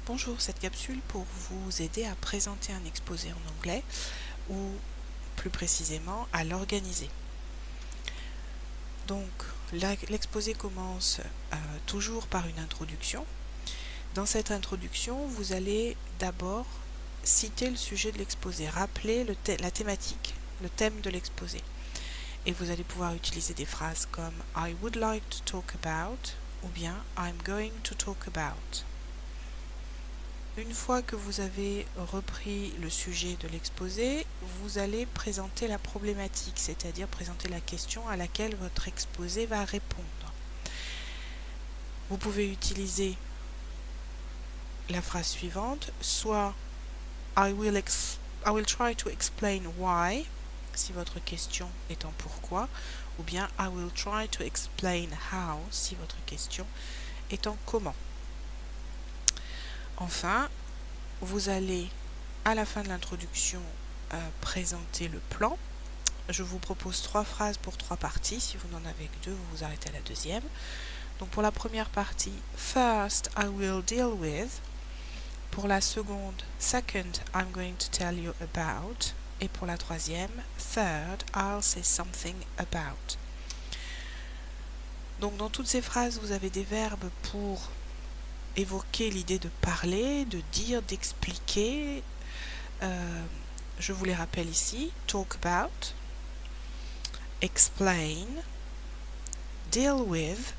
Bonjour, cette capsule pour vous aider à présenter un exposé en anglais ou plus précisément à l'organiser. Donc l'exposé commence toujours par une introduction. Dans cette introduction, vous allez d'abord citer le sujet de l'exposé, rappeler la thématique, le thème de l'exposé. Et vous allez pouvoir utiliser des phrases comme I would like to talk about ou bien I'm going to talk about. Une fois que vous avez repris le sujet de l'exposé, vous allez présenter la problématique, c'est-à-dire présenter la question à laquelle votre exposé va répondre. Vous pouvez utiliser la phrase suivante, soit I will try to explain why, si votre question est en pourquoi, ou bien I will try to explain how, si votre question est en comment. Enfin, vous allez, à la fin de l'introduction, présenter le plan. Je vous propose 3 phrases pour 3 parties. Si vous n'en avez que 2, vous vous arrêtez à la deuxième. Donc pour la première partie, First, I will deal with. Pour la seconde, Second, I'm going to tell you about. Et pour la troisième, Third, I'll say something about. Donc dans toutes ces phrases, vous avez des verbes pour évoquer l'idée de parler, de dire, d'expliquer. Je vous les rappelle ici. Talk about, explain, deal with,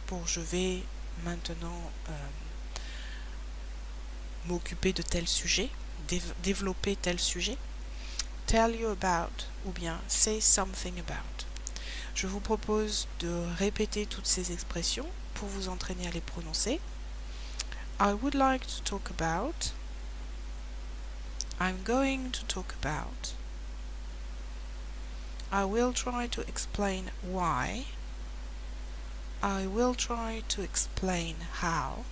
pour je vais maintenant m'occuper de tel sujet, développer tel sujet, tell you about, ou bien say something about. Je vous propose de répéter toutes ces expressions pour vous entraîner à les prononcer. I would like to talk about. I'm going to talk about. I will try to explain why. I will try to explain how.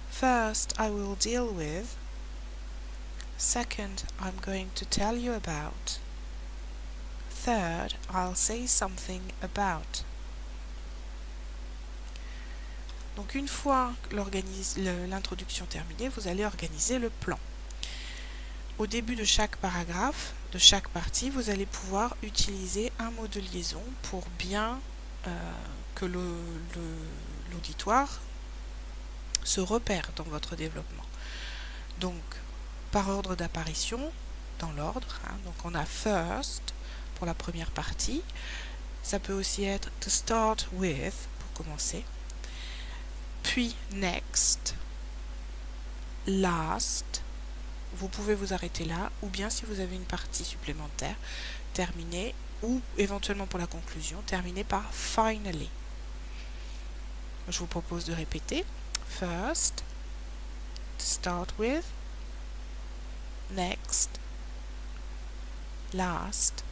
First, I will deal with. Second, I'm going to tell you about. Third, I'll say something about. Donc une fois l'introduction terminée, vous allez organiser le plan. Au début de chaque paragraphe, de chaque partie, vous allez pouvoir utiliser un mot de liaison pour bien que l'auditoire se repère dans votre développement. Donc, par ordre d'apparition, dans l'ordre, donc on a first pour la première partie. Ça peut aussi être to start with, pour commencer. Puis next, last, vous pouvez vous arrêter là, ou bien si vous avez une partie supplémentaire, terminer, ou éventuellement pour la conclusion, terminer par finally. Je vous propose de répéter. First, to start with, next, last,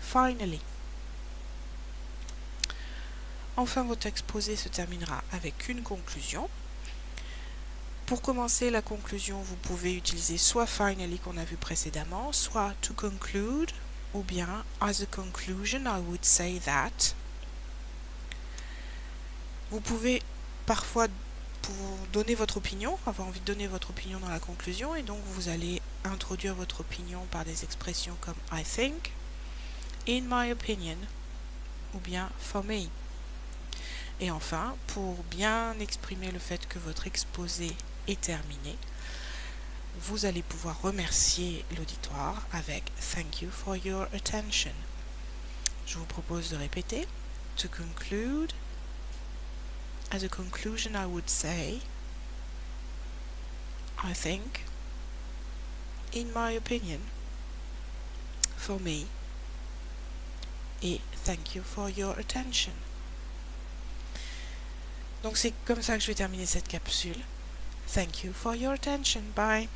finally. Enfin, votre exposé se terminera avec une conclusion. Pour commencer la conclusion, vous pouvez utiliser soit finally qu'on a vu précédemment, soit to conclude, ou bien as a conclusion, I would say that. Vous pouvez parfois donner votre opinion, avoir envie de donner votre opinion dans la conclusion, et donc vous allez introduire votre opinion par des expressions comme I think, in my opinion, ou bien for me. Et enfin, pour bien exprimer le fait que votre exposé est terminé, vous allez pouvoir remercier l'auditoire avec Thank you for your attention. Je vous propose de répéter. To conclude, as a conclusion I would say, I think, in my opinion, for me, et thank you for your attention. Donc c'est comme ça que je vais terminer cette capsule. Thank you for your attention. Bye.